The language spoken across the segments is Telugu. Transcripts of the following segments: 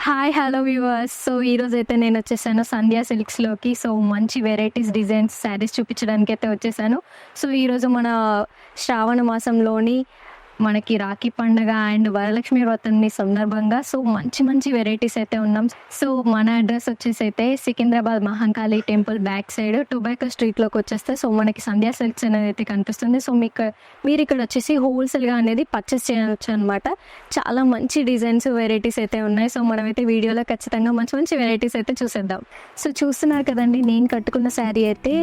Hi hello viewers. సో ఈరోజు అయితే నేను వచ్చేసాను సంధ్యా సిల్క్స్లోకి. సో మంచి వెరైటీస్ డిజైన్స్ శారీస్ చూపించడానికి అయితే వచ్చేసాను. సో ఈరోజు మన శ్రావణ మాసంలోని మనకి రాఖీ పండగ అండ్ వరలక్ష్మి వ్రతాన్ని సందర్భంగా సో మంచి మంచి వెరైటీస్ అయితే ఉన్నాం. సో మన అడ్రస్ వచ్చేసి అయితే Secunderabad Mahankali temple back side tobacco స్ట్రీట్లోకి వచ్చేస్తే సో మనకి సంధ్యా సిల్క్స్ అనేది అయితే కనిపిస్తుంది. సో మీరు ఇక్కడ వచ్చేసి హోల్సేల్గా అనేది పర్చేస్ చేయవచ్చు అనమాట. చాలా మంచి డిజైన్స్ వెరైటీస్ అయితే ఉన్నాయి. సో మనమైతే వీడియోలో ఖచ్చితంగా మంచి మంచి వెరైటీస్ అయితే చూసేద్దాం. సో చూస్తున్నారు కదండి, నేను కట్టుకున్న శారీ అయితే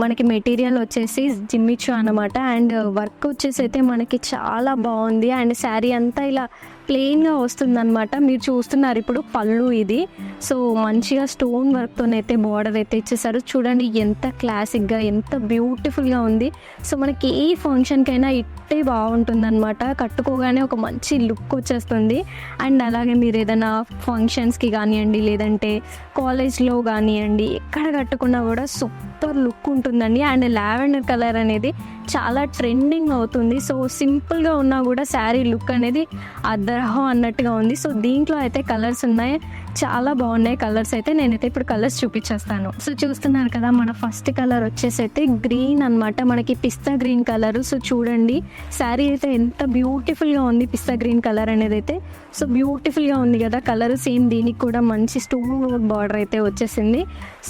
మనకి మెటీరియల్ వచ్చేసి జిమ్మిచ్చు అనమాట. అండ్ వర్క్ వచ్చేసి అయితే మనకి చాలా బాగుంది. అండ్ శారీ అంతా ఇలా ప్లెయిన్గా వస్తుందన్నమాట. మీరు చూస్తున్నారు ఇప్పుడు పళ్ళు ఇది. సో మంచిగా స్టోన్ వర్క్తోనైతే బార్డర్ అయితే ఇచ్చేసారు. చూడండి ఎంత క్లాసిక్గా ఎంత బ్యూటిఫుల్గా ఉంది. సో మనకి ఏ ఫంక్షన్కైనా ఇట్టే బాగుంటుంది అనమాట. కట్టుకోగానే ఒక మంచి లుక్ వచ్చేస్తుంది. అండ్ అలాగే మీరు ఏదైనా ఫంక్షన్స్కి కానివ్వండి, లేదంటే కాలేజ్లో కానివ్వండి, ఎక్కడ కట్టుకున్నా కూడా సూపర్ లుక్ ఉంటుందండి. అండ్ లావెండర్ కలర్ అనేది చాలా ట్రెండింగ్ అవుతుంది. సో సింపుల్గా ఉన్నా కూడా శారీ లుక్ అనేది అద్దరహం అన్నట్టుగా ఉంది. సో దీంట్లో అయితే కలర్స్ ఉన్నాయి, చాలా బాగున్నాయి కలర్స్ అయితే. నేనైతే ఇప్పుడు కలర్స్ చూపించేస్తాను. సో చూస్తున్నారు కదా, మన ఫస్ట్ కలర్ వచ్చేసి అయితే గ్రీన్ అనమాట, మనకి పిస్తా గ్రీన్ కలర్. సో చూడండి శారీ అయితే ఎంత బ్యూటిఫుల్గా ఉంది. పిస్తా గ్రీన్ కలర్ అనేది అయితే సో బ్యూటిఫుల్గా ఉంది కదా కలర్. సేమ్ దీనికి కూడా మంచి స్టోన్ వర్క్ బార్డర్ అయితే వచ్చేసింది.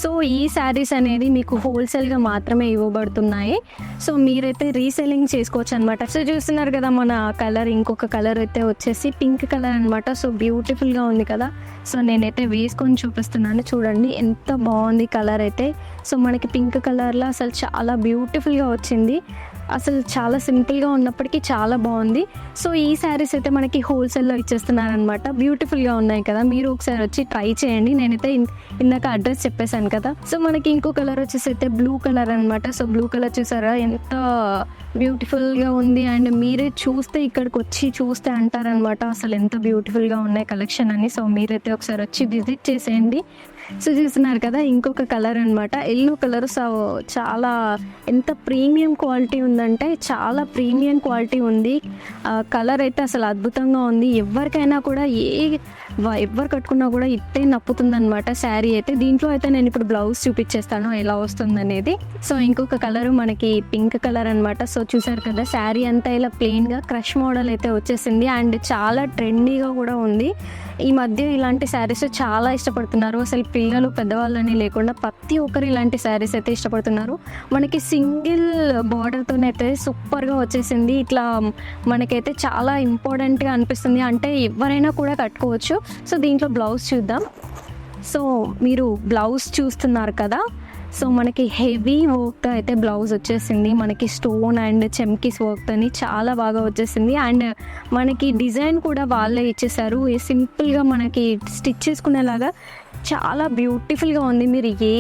సో ఈ శారీస్ అనేది మీకు హోల్సేల్గా మాత్రమే ఇవ్వబడుతున్నాయి. సో మీరైతే రీసెల్లింగ్ చేసుకోవచ్చు అనమాట. సో చూస్తున్నారు కదా, మన కలర్ ఇంకొక కలర్ అయితే వచ్చేసి పింక్ కలర్ అనమాట. సో బ్యూటిఫుల్గా ఉంది కదా. సో నేనైతే వేసుకొని చూపిస్తున్నాను, చూడండి ఎంత బాగుంది కలర్ అయితే. సో మనకి పింక్ కలర్లో అసలు చాలా బ్యూటిఫుల్గా వచ్చింది. అసలు చాలా సింపుల్గా ఉన్నప్పటికీ చాలా బాగుంది. సో ఈ శారీస్ అయితే మనకి హోల్సేల్లో ఇచ్చేస్తున్నారనమాట. బ్యూటిఫుల్గా ఉన్నాయి కదా, మీరు ఒకసారి వచ్చి ట్రై చేయండి. నేనైతే ఇందాక అడ్రస్ చెప్పేశాను కదా. సో మనకి ఇంకో కలర్ వచ్చేసి అయితే బ్లూ కలర్ అనమాట. సో బ్లూ కలర్ చూసారా ఎంత బ్యూటిఫుల్గా ఉంది. అండ్ మీరే చూస్తే ఇక్కడికి వచ్చి చూస్తే అంటారనమాట అసలు ఎంత బ్యూటిఫుల్గా ఉన్నాయి కలెక్షన్ అని. సో మీరైతే ఒకసారి వచ్చి విజిట్ చేసేయండి. సో చూస్తున్నారు కదా, ఇంకొక కలర్ అనమాట, ఎల్లో కలర్. సో చాలా ఎంత ప్రీమియం క్వాలిటీ ఉందంటే చాలా ప్రీమియం క్వాలిటీ ఉంది. కలర్ అయితే అసలు అద్భుతంగా ఉంది. ఎవరికైనా కూడా ఎవరు కట్టుకున్నా కూడా ఇట్టే నప్పుతుంది అనమాట శారీ అయితే. దీంట్లో అయితే నేను ఇప్పుడు బ్లౌజ్ చూపించేస్తాను ఎలా వస్తుంది అనేది. సో ఇంకొక కలర్ మనకి పింక్ కలర్ అనమాట. సో చూసారు కదా, శారీ అంతా ఇలా ప్లెయిన్గా క్రష్ మోడల్ అయితే వచ్చేసింది. అండ్ చాలా ట్రెండీగా కూడా ఉంది. ఈ మధ్య ఇలాంటి శారీస్ చాలా ఇష్టపడుతున్నారు. అసలు పిల్లలు పెద్దవాళ్ళని లేకుండా ప్రతి ఒక్కరు ఇలాంటి శారీస్ అయితే ఇష్టపడుతున్నారు. మనకి సింగిల్ బార్డర్తోనైతే సూపర్గా వచ్చేసింది. ఇట్లా మనకైతే చాలా ఇంపార్టెంట్గా అనిపిస్తుంది. అంటే ఎవరైనా కూడా కట్టుకోవచ్చు. సో దీంట్లో బ్లౌజ్ చూద్దాం. సో మీరు బ్లౌజ్ చూస్తున్నారు కదా, సో మనకి హెవీ వర్క్తో అయితే బ్లౌజ్ వచ్చేసింది. మనకి స్టోన్ అండ్ చెమ్కీస్ వర్క్తోని చాలా బాగా వచ్చేసింది. అండ్ మనకి డిజైన్ కూడా వాళ్ళే ఇచ్చేసారు. సింపుల్గా మనకి స్టిచ్ చేసుకునేలాగా చాలా బ్యూటిఫుల్గా ఉంది. మీరు ఏ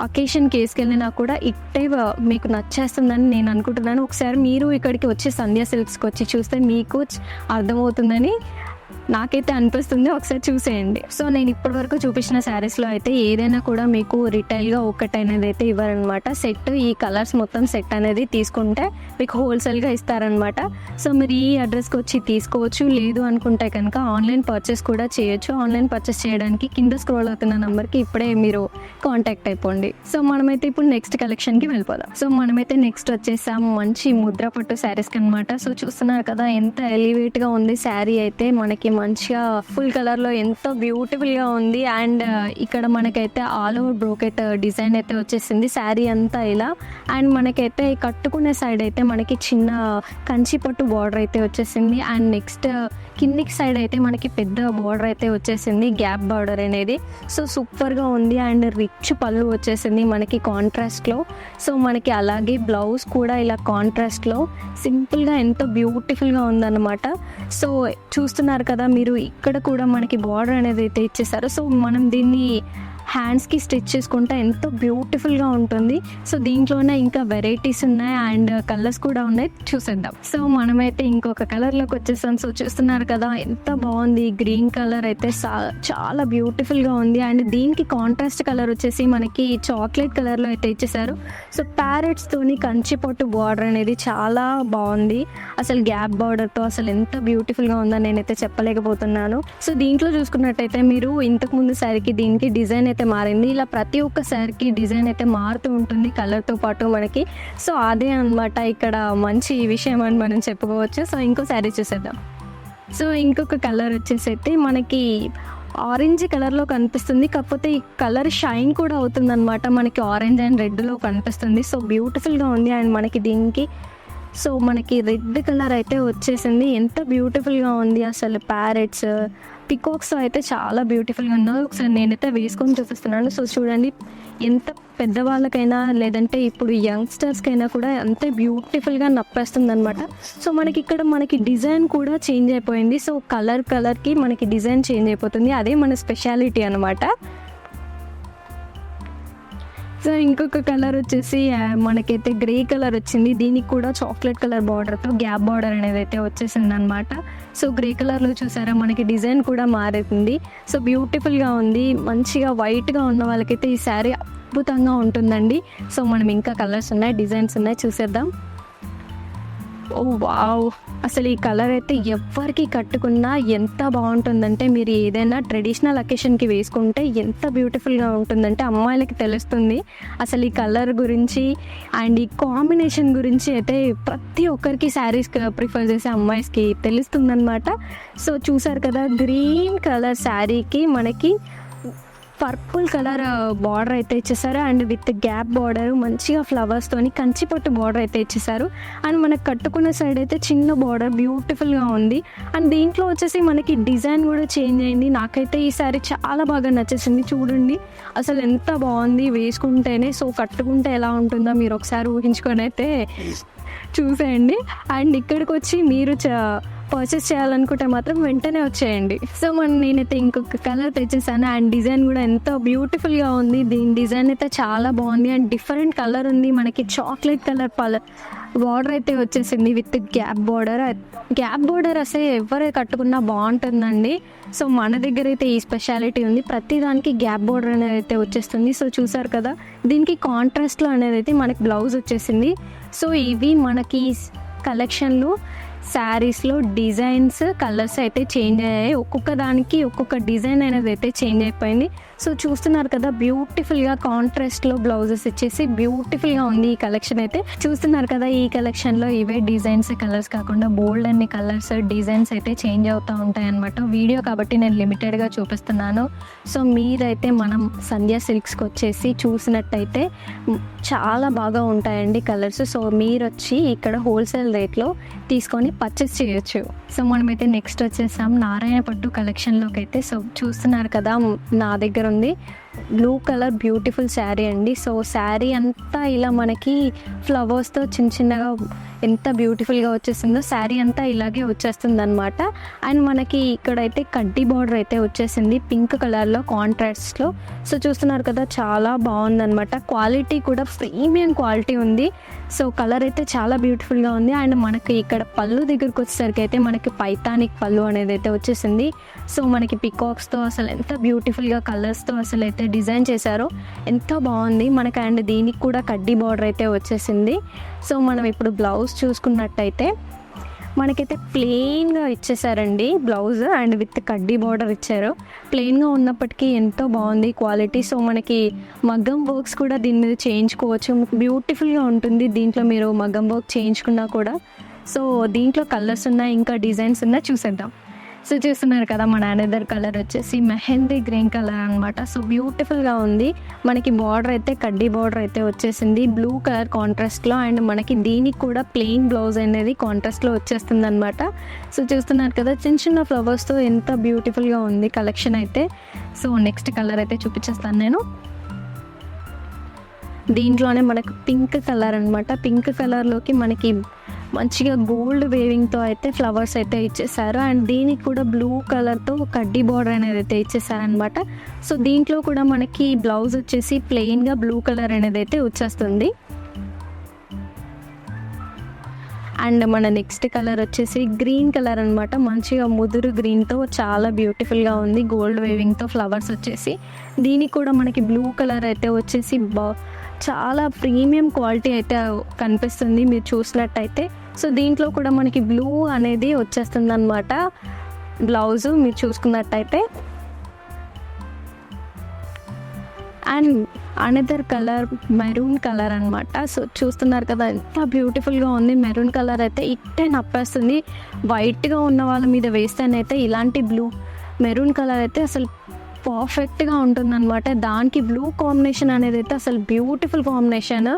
అకేషన్కి వేసుకెళ్ళినా కూడా ఇట్టే మీకు నచ్చేస్తుందని నేను అనుకుంటున్నాను. ఒకసారి మీరు ఇక్కడికి వచ్చి సంధ్యా సిల్క్స్కి వచ్చి చూస్తే మీకు అర్థమవుతుందని నాకైతే అనిపిస్తుంది. ఒకసారి చూసేయండి. సో నేను ఇప్పటివరకు చూపించిన శారీస్లో అయితే ఏదైనా కూడా మీకు రిటైల్గా ఒకటైనది అయితే ఇవ్వరనమాట. సెట్ ఈ కలర్స్ మొత్తం సెట్ అనేది తీసుకుంటే మీకు హోల్సేల్గా ఇస్తారనమాట. సో మీరు ఈ అడ్రస్కి వచ్చి తీసుకోవచ్చు. లేదు అనుకుంటే కనుక ఆన్లైన్ పర్చేస్ కూడా చేయొచ్చు. ఆన్లైన్ పర్చేస్ చేయడానికి కింద స్క్రోల్ అవుతున్న నెంబర్కి ఇప్పుడే మీరు కాంటాక్ట్ అయిపోండి. సో మనమైతే ఇప్పుడు నెక్స్ట్ కలెక్షన్కి వెళ్ళిపోదాం. సో మనమైతే నెక్స్ట్ వచ్చేసాము మంచి ముద్ర పట్టు శారీస్కి అనమాట. సో చూస్తున్నారు కదా ఎంత ఎలివేట్గా ఉంది శారీ అయితే. మనకి మంచిగా ఫుల్ కలర్లో ఎంత బ్యూటిఫుల్గా ఉంది. అండ్ ఇక్కడ మనకైతే ఆల్ ఓవర్ బ్రోకెట్ డిజైన్ అయితే వచ్చేసింది శారీ అంతా ఇలా. అండ్ మనకైతే కట్టుకునే సైడ్ అయితే మనకి చిన్న కంచి పట్టు బార్డర్ అయితే వచ్చేసింది. అండ్ నెక్స్ట్ కిందికి సైడ్ అయితే మనకి పెద్ద బార్డర్ అయితే వచ్చేసింది, గ్యాప్ బార్డర్ అనేది. సో సూపర్గా ఉంది. అండ్ రిచ్ పళ్ళు వచ్చేసింది మనకి కాంట్రాస్ట్లో. సో మనకి అలాగే బ్లౌజ్ కూడా ఇలా కాంట్రాస్ట్లో సింపుల్గా ఎంతో బ్యూటిఫుల్గా ఉందన్నమాట. సో చూస్తున్నారు కదా మీరు, ఇక్కడ కూడా మనకి బార్డర్ అనేది అయితే ఇచ్చేసారు. సో మనం దీన్ని హ్యాండ్స్కి స్టిచ్ చేసుకుంటే ఎంతో బ్యూటిఫుల్గా ఉంటుంది. సో దీంట్లోనే ఇంకా వెరైటీస్ ఉన్నాయి అండ్ కలర్స్ కూడా ఉన్నాయి, చూసేద్దాం. సో మనమైతే ఇంకొక కలర్లోకి వచ్చేసాం. సో చూస్తున్నారు కదా ఎంత బాగుంది, గ్రీన్ కలర్ అయితే చాలా బ్యూటిఫుల్గా ఉంది. అండ్ దీనికి కాంట్రాస్ట్ కలర్ వచ్చేసి మనకి చాక్లెట్ కలర్లో అయితే ఇచ్చేసారు. సో ప్యారెట్స్తోని కంచిపట్టు బార్డర్ అనేది చాలా బాగుంది. అసలు గ్యాప్ బార్డర్తో అసలు ఎంత బ్యూటిఫుల్గా ఉందని నేనైతే చెప్పలేకపోతున్నాను. సో దీంట్లో చూసుకున్నట్టయితే మీరు ఇంతకుముందు శారీకి దీనికి డిజైన్ అయితే మారింది. ఇలా ప్రతి ఒక్క శారీకి డిజైన్ అయితే మారుతూ ఉంటుంది కలర్తో పాటు మనకి. సో అదే అన్నమాట ఇక్కడ మంచి విషయం అని మనం చెప్పుకోవచ్చు. సో ఇంకో శారీ చూసేద్దాం. సో ఇంకొక కలర్ వచ్చేసి అయితే మనకి ఆరెంజ్ కలర్లో కనిపిస్తుంది, కాకపోతే ఈ కలర్ షైన్ కూడా అవుతుంది అనమాట. మనకి ఆరెంజ్ అండ్ రెడ్లో కనిపిస్తుంది. సో బ్యూటిఫుల్గా ఉంది. అండ్ మనకి దీనికి సో మనకి రెడ్ కలర్ అయితే వచ్చేసింది. ఎంత బ్యూటిఫుల్గా ఉంది అసలు. ప్యారెట్స్ పికాక్స్ అయితే చాలా బ్యూటిఫుల్గా ఉన్నాయి. ఒకసారి నేనైతే వేసుకొని చూపిస్తున్నాను. సో చూడండి, ఎంత పెద్దవాళ్ళకైనా లేదంటే ఇప్పుడు యంగ్స్టర్స్కైనా కూడా అంతే బ్యూటిఫుల్గా నప్పేస్తుంది అనమాట. సో మనకి ఇక్కడ మనకి డిజైన్ కూడా చేంజ్ అయిపోయింది. సో కలర్కి మనకి డిజైన్ చేంజ్ అయిపోతుంది, అదే మన స్పెషాలిటీ అనమాట. సో ఇంకొక కలర్ వచ్చేసి మనకైతే గ్రే కలర్ వచ్చింది. దీనికి కూడా చాక్లెట్ కలర్ బార్డర్తో గ్యాప్ బార్డర్ అనేది అయితే వచ్చేసింది అనమాట. సో గ్రే కలర్లో చూసారా మనకి డిజైన్ కూడా మారుతుంది. సో బ్యూటిఫుల్గా ఉంది. మంచిగా వైట్గా ఉన్న వాళ్ళకైతే ఈ శారీ అద్భుతంగా ఉంటుందండి. సో మనం ఇంకా కలర్స్ ఉన్నాయి, డిజైన్స్ ఉన్నాయి, చూసేద్దాం. ఓ వావ్, అసలు ఈ కలర్ అయితే ఎవరికి కట్టుకున్నా ఎంత బాగుంటుందంటే, మీరు ఏదైనా ట్రెడిషనల్ అకేషన్కి వేసుకుంటే ఎంత బ్యూటిఫుల్గా ఉంటుందంటే అమ్మాయిలకి తెలుస్తుంది అసలు ఈ కలర్ గురించి. అండ్ ఈ కాంబినేషన్ గురించి అయితే ప్రతి ఒక్కరికి శారీస్ ప్రిఫర్ చేసే అమ్మాయిస్కి తెలుస్తుందన్నమాట. సో చూసారు కదా, గ్రీన్ కలర్ శారీకి మనకి పర్పుల్ కలర్ బార్డర్ అయితే ఇచ్చేసారు. అండ్ విత్ గ్యాప్ బార్డర్ మంచిగా ఫ్లవర్స్తోని కంచిపట్టు బార్డర్ అయితే ఇచ్చేసారు. అండ్ మనకు కట్టుకున్న సైడ్ అయితే చిన్న బార్డర్ బ్యూటిఫుల్గా ఉంది. అండ్ దీంట్లో వచ్చేసి మనకి డిజైన్ కూడా చేంజ్ అయింది. నాకైతే ఈ శారీ చాలా బాగా నచ్చేసింది. చూడండి అసలు ఎంత బాగుంది వేసుకుంటేనే. సో కట్టుకుంటే ఎలా ఉంటుందో మీరు ఒకసారి ఊహించుకొని అయితే చూసేయండి. అండ్ ఇక్కడికి వచ్చి మీరు పర్చేస్ చేయాలనుకుంటే మాత్రం వెంటనే వచ్చేయండి. సో నేనైతే ఇంకొక కలర్ తెచ్చేసాను. అండ్ డిజైన్ కూడా ఎంతో బ్యూటిఫుల్గా ఉంది. దీని డిజైన్ అయితే చాలా బాగుంది. అండ్ డిఫరెంట్ కలర్ ఉంది. మనకి చాక్లెట్ కలర్ బార్డర్ అయితే వచ్చేసింది with gap border. Gap border అసలు ఎవరు కట్టుకున్నా బాగుంటుందండి. సో మన దగ్గర అయితే ఈ స్పెషాలిటీ ఉంది, ప్రతి దానికి గ్యాప్ బార్డర్ అనేది అయితే వచ్చేస్తుంది. సో చూసారు కదా, దీనికి కాంట్రాస్ట్లో అనేది అయితే మనకి బ్లౌజ్ వచ్చేసింది. సో ఇవి మనకి కలెక్షన్లో శారీస్లో డిజైన్స్ కలర్స్ అయితే చేంజ్ అయ్యాయి. ఒక్కొక్క దానికి ఒక్కొక్క డిజైన్ అనేది అయితే చేంజ్ అయిపోయింది. సో చూస్తున్నారు కదా, బ్యూటిఫుల్గా కాంట్రాస్ట్లో బ్లౌజెస్ ఇచ్చేసి బ్యూటిఫుల్గా ఉంది ఈ కలెక్షన్ అయితే. చూస్తున్నారు కదా, ఈ కలెక్షన్లో ఇవే డిజైన్స్ కలర్స్ కాకుండా బోల్డ్ అన్ని కలర్స్ డిజైన్స్ అయితే చేంజ్ అవుతూ ఉంటాయి అన్నమాట. వీడియో కాబట్టి నేను లిమిటెడ్గా చూపిస్తున్నాను. సో మీరైతే మనం సంధ్యా సిల్క్స్కి వచ్చేసి చూసినట్టయితే చాలా బాగా ఉంటాయండి కలర్స్. సో మీరు వచ్చి ఇక్కడ హోల్సేల్ రేట్లో తీసుకొని పర్చేస్ చేయొచ్చు. సో మనమైతే నెక్స్ట్ వచ్చేసాం నారాయణ పట్టు కలెక్షన్లోకి అయితే. సో చూస్తున్నారు కదా, నా దగ్గర ఉంది బ్లూ కలర్ బ్యూటిఫుల్ శారీ అండి. సో శారీ అంతా ఇలా మనకి ఫ్లవర్స్తో చిన్నగా ఎంత బ్యూటిఫుల్గా వచ్చేసిందో శారీ అంతా ఇలాగే వచ్చేస్తుంది అనమాట. అండ్ మనకి ఇక్కడైతే కడ్డీ బార్డర్ అయితే వచ్చేసింది పింక్ కలర్లో కాంట్రాస్ట్లో. సో చూస్తున్నారు కదా, చాలా బాగుందన్నమాట. క్వాలిటీ కూడా ప్రీమియం క్వాలిటీ ఉంది. సో కలర్ అయితే చాలా బ్యూటిఫుల్గా ఉంది. అండ్ మనకి ఇక్కడ పళ్ళు దగ్గరకు వచ్చేసరికి అయితే మనకి పైతానిక్ పళ్ళు అనేది అయితే వచ్చేసింది. సో మనకి పికాక్స్తో అసలు ఎంత బ్యూటిఫుల్గా కలర్స్తో అసలు అయితే డిజైన్ చేశారో ఎంతో బాగుంది మనకి. అండ్ దీనికి కూడా కడ్డీ బార్డర్ అయితే వచ్చేసింది. సో మనం ఇప్పుడు బ్లౌజ్ చూసుకున్నట్టయితే మనకైతే ప్లెయిన్గా ఇచ్చేసారండి బ్లౌజ్. అండ్ విత్ కడ్డీ బార్డర్ ఇచ్చారు. ప్లెయిన్గా ఉన్నప్పటికీ ఎంతో బాగుంది క్వాలిటీ. సో మనకి మగ్గం వర్క్స్ కూడా దీని మీద చేయించుకోవచ్చు, బ్యూటిఫుల్గా ఉంటుంది. దీంట్లో మీరు మగ్గం వర్క్ చేయించుకున్నా కూడా. సో దీంట్లో కలర్స్ ఉన్నాయి, ఇంకా డిజైన్స్ ఉన్నాయి, చూసేద్దాం. సో చూస్తున్నారు కదా, మన అనదర్ కలర్ వచ్చేసి మెహందీ గ్రీన్ కలర్ అనమాట. సో బ్యూటిఫుల్గా ఉంది. మనకి బార్డర్ అయితే కడ్డీ బార్డర్ అయితే వచ్చేసింది బ్లూ కలర్ కాంట్రాస్ట్లో. అండ్ మనకి దీనికి కూడా ప్లెయిన్ బ్లౌజ్ అనేది కాంట్రాస్ట్లో వచ్చేస్తుంది అనమాట. సో చూస్తున్నారు కదా, చిన్న చిన్న ఫ్లవర్స్తో ఎంత బ్యూటిఫుల్గా ఉంది కలెక్షన్ అయితే. సో నెక్స్ట్ కలర్ అయితే చూపించేస్తాను నేను. దీంట్లోనే మనకు పింక్ కలర్ అనమాట. పింక్ కలర్లోకి మనకి మంచిగా గోల్డ్ వేవింగ్తో అయితే ఫ్లవర్స్ అయితే ఇచ్చేసారు. అండ్ దీనికి కూడా బ్లూ కలర్తో కడ్డీ బార్డర్ అనేది అయితే ఇచ్చేసారనమాట. సో దీంట్లో కూడా మనకి బ్లౌజ్ వచ్చేసి ప్లెయిన్గా బ్లూ కలర్ అనేది అయితే వచ్చేస్తుంది. అండ్ మన నెక్స్ట్ కలర్ వచ్చేసి గ్రీన్ కలర్ అనమాట. మంచిగా ముదురు గ్రీన్తో చాలా బ్యూటిఫుల్గా ఉంది. గోల్డ్ వేవింగ్తో ఫ్లవర్స్ వచ్చేసి దీనికి కూడా మనకి బ్లూ కలర్ అయితే వచ్చేసి చాలా ప్రీమియం క్వాలిటీ అయితే కనిపిస్తుంది మీరు చూసినట్టయితే. సో దీంట్లో కూడా మనకి బ్లూ అనేది వచ్చేస్తుంది అనమాట బ్లౌజు మీరు చూసుకున్నట్టయితే. And another colour maroon colour అనమాట. సో చూస్తున్నారు కదా ఎంత బ్యూటిఫుల్గా ఉంది. మెరూన్ కలర్ అయితే ఇట్టే నప్పేస్తుంది. వైట్గా ఉన్న వాళ్ళ మీద వేస్తేనైతే ఇలాంటి మెరూన్ కలర్ అయితే అసలు పర్ఫెక్ట్గా ఉంటుందన్నమాట. దానికి బ్లూ కాంబినేషన్ అనేది అయితే అసలు బ్యూటిఫుల్ కాంబినేషన్.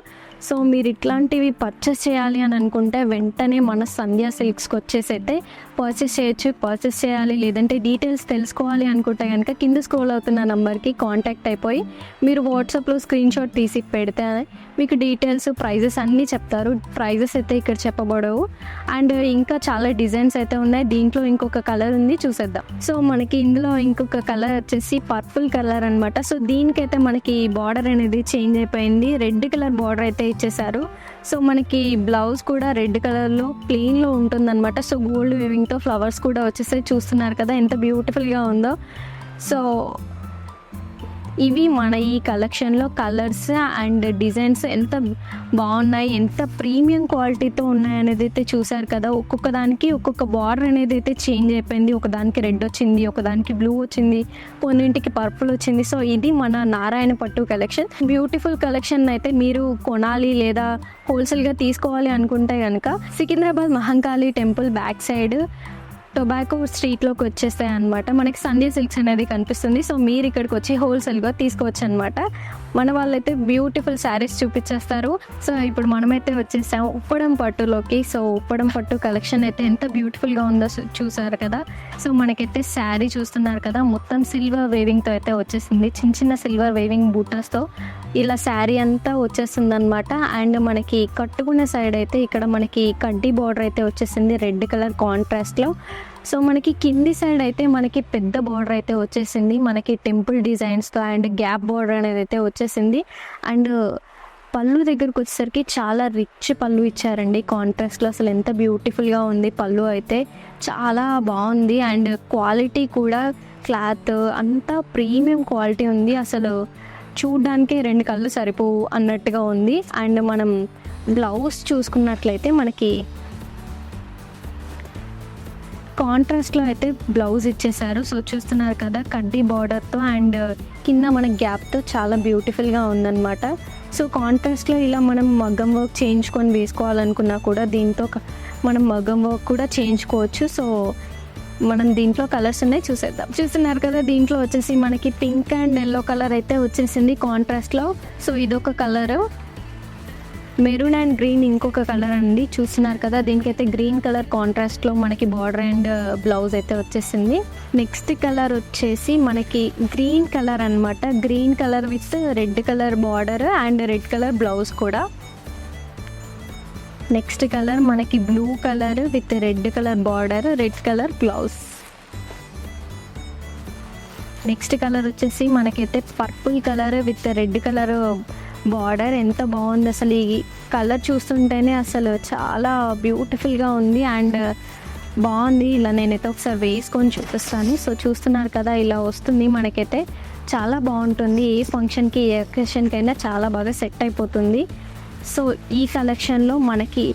సో మీరు ఇట్లాంటివి పర్చేస్ చేయాలి అని అనుకుంటే వెంటనే మన సంధ్యా సిల్క్స్కి వచ్చేసి అయితే పర్చేస్ చేయాలి. లేదంటే డీటెయిల్స్ తెలుసుకోవాలి అనుకుంటే కనుక కింద స్క్రోల్ అవుతున్న నెంబర్కి కాంటాక్ట్ అయిపోయి మీరు వాట్సాప్లో స్క్రీన్ షాట్ తీసి పెడితే మీకు డీటెయిల్స్ ప్రైజెస్ అన్నీ చెప్తారు. ప్రైజెస్ అయితే ఇక్కడ చెప్పబడవు. అండ్ ఇంకా చాలా డిజైన్స్ అయితే ఉన్నాయి. దీంట్లో ఇంకొక కలర్ ఉంది, చూసేద్దాం. సో మనకి ఇందులో ఇంకొక కలర్ వచ్చేసి పర్పుల్ కలర్ అనమాట. సో దీనికైతే మనకి బార్డర్ అనేది చేంజ్ అయిపోయింది. రెడ్ కలర్ బార్డర్ అయితే ఇచ్చేసారు. సో మనకి బ్లౌజ్ కూడా రెడ్ కలర్లో ప్లెయిన్లో ఉంటుందన్నమాట. సో గోల్డ్ వేవింగ్తో ఫ్లవర్స్ కూడా వచ్చేసాయి. చూస్తున్నారు కదా ఎంత బ్యూటిఫుల్గా ఉందో. సో ఇవి మన ఈ కలెక్షన్లో కలర్స్ అండ్ డిజైన్స్ ఎంత బాగున్నాయి, ఎంత ప్రీమియం క్వాలిటీతో ఉన్నాయి అనేది అయితే చూసారు కదా. ఒక్కొక్క దానికి ఒక్కొక్క బార్డర్ అనేది అయితే చేంజ్ అయిపోయింది. ఒకదానికి రెడ్ వచ్చింది, ఒకదానికి బ్లూ వచ్చింది, కొన్నింటికి పర్పుల్ వచ్చింది. సో ఇది మన నారాయణ పట్టు కలెక్షన్. బ్యూటిఫుల్ కలెక్షన్ అయితే మీరు కొనాలి లేదా హోల్సేల్గా తీసుకోవాలి అనుకుంటే కనుక Secunderabad Mahankali temple back side tobacco స్ట్రీట్లోకి వచ్చేస్తాయి అనమాట. మనకి సంధ్యా సిల్క్స్ అనేది కనిపిస్తుంది. సో మీరు ఇక్కడికి వచ్చి హోల్సేల్గా తీసుకోవచ్చు అనమాట. మన వాళ్ళైతే బ్యూటిఫుల్ శారీస్ చూపించేస్తారు. సో ఇప్పుడు మనమైతే వచ్చేసాము ఉప్పడం పట్టులోకి. సో ఉప్పడం పట్టు కలెక్షన్ అయితే ఎంత బ్యూటిఫుల్గా ఉందో చూసారు కదా. సో మనకైతే శారీ చూస్తున్నారు కదా, మొత్తం సిల్వర్ వేవింగ్తో అయితే వచ్చేసింది. చిన్న చిన్న సిల్వర్ వేవింగ్ బూటాస్తో ఇలా శారీ అంతా వచ్చేస్తుంది అనమాట. అండ్ మనకి కట్టుకున్న సైడ్ అయితే ఇక్కడ మనకి కడ్డీ బార్డర్ అయితే వచ్చేసింది రెడ్ కలర్ కాంట్రాస్ట్లో. సో మనకి కింది సైడ్ అయితే మనకి పెద్ద బార్డర్ అయితే వచ్చేసింది. మనకి టెంపుల్ డిజైన్స్తో అండ్ గ్యాప్ బార్డర్ అనేది అయితే వచ్చేసింది. అండ్ పళ్ళు దగ్గరకు వచ్చేసరికి చాలా రిచ్ పళ్ళు ఇచ్చారండి కాంట్రాస్ట్లో. అసలు ఎంత బ్యూటిఫుల్గా ఉంది పళ్ళు అయితే, చాలా బాగుంది. అండ్ క్వాలిటీ కూడా క్లాత్ అంతా ప్రీమియం క్వాలిటీ ఉంది. అసలు చూడ్డానికి 2 కళ్ళు సరిపోవు అన్నట్టుగా ఉంది. అండ్ మనం బ్లౌజ్ చూసుకున్నట్లయితే మనకి కాంట్రాస్ట్లో అయితే బ్లౌజ్ ఇచ్చేసారు. సో చూస్తున్నారు కదా కడ్డీ బార్డర్తో అండ్ కింద మన గ్యాప్తో చాలా బ్యూటిఫుల్గా ఉందన్నమాట. సో కాంట్రాస్ట్లో ఇలా మనం మగ్గం వర్క్ చేయించుకొని వేసుకోవాలనుకున్నా కూడా దీంతో మనం మగ్గం వర్క్ కూడా చేయించుకోవచ్చు. సో మనం దీంట్లో కలర్స్ ఉన్నాయి, చూసేద్దాం. చూస్తున్నారు కదా దీంట్లో వచ్చేసి మనకి పింక్ అండ్ ఎల్లో కలర్ అయితే వచ్చేసింది కాంట్రాస్ట్లో. సో ఇదొక కలరు. మెరూన్ అండ్ గ్రీన్ ఇంకొక కలర్ అండి. చూస్తున్నారు కదా దీనికైతే గ్రీన్ కలర్ కాంట్రాస్ట్లో మనకి బార్డర్ అండ్ బ్లౌజ్ అయితే వచ్చేసింది. నెక్స్ట్ కలర్ వచ్చేసి మనకి గ్రీన్ కలర్ అనమాట. Green colour with red colour border and red colour blouse కూడా. నెక్స్ట్ కలర్ మనకి blue colour with red colour border, red colour blouse. Next colour వచ్చేసి మనకైతే purple colour with red colour border. ఎంత బాగుంది అసలు. ఈ కలర్ చూస్తుంటేనే అసలు చాలా బ్యూటిఫుల్గా ఉంది అండ్ బాగుంది. ఇలా నేనైతే ఒకసారి వేసుకొని చూపిస్తాను. సో చూస్తున్నారు కదా ఇలా వస్తుంది మనకైతే, చాలా బాగుంటుంది. ఏ ఫంక్షన్కి ఏ అకేషన్కి అయినా చాలా బాగా సెట్ అయిపోతుంది. సో ఈ కలెక్షన్లో మనకి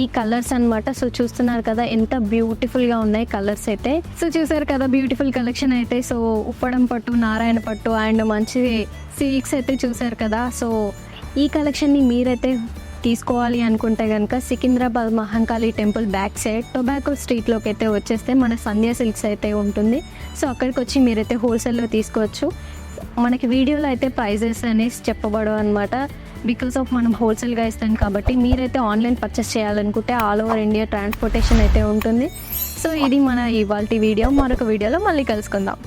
ఈ కలర్స్ అనమాట. సో చూస్తున్నారు కదా ఎంత బ్యూటిఫుల్గా ఉన్నాయి కలర్స్ అయితే. సో చూసారు కదా బ్యూటిఫుల్ కలెక్షన్ అయితే. సో ఉప్పడం పట్టు, నారాయణ పట్టు అండ్ మంచి సిల్క్స్ అయితే చూసారు కదా. సో ఈ కలెక్షన్ని మీరైతే తీసుకోవాలి అనుకుంటే కనుక Secunderabad Mahankali temple back side tobacco స్ట్రీట్లోకి అయితే వచ్చేస్తే మన సంధ్యా సిల్క్స్ అయితే ఉంటుంది. సో అక్కడికి వచ్చి మీరైతే హోల్సేల్లో తీసుకోవచ్చు. మనకి వీడియోలో అయితే ప్రైజెస్ అనేసి చెప్పబడవు అనమాట. బికాస్ ఆఫ్ మనం హోల్సేల్గా ఇస్తాం కాబట్టి మీరైతే ఆన్లైన్ పర్చేస్ చేయాలనుకుంటే ఆల్ ఓవర్ ఇండియా ట్రాన్స్పోర్టేషన్ అయితే ఉంటుంది. సో ఇది మన ఇవాల్టి వీడియో. మరొక వీడియోలో మళ్ళీ కలుసుకుందాం.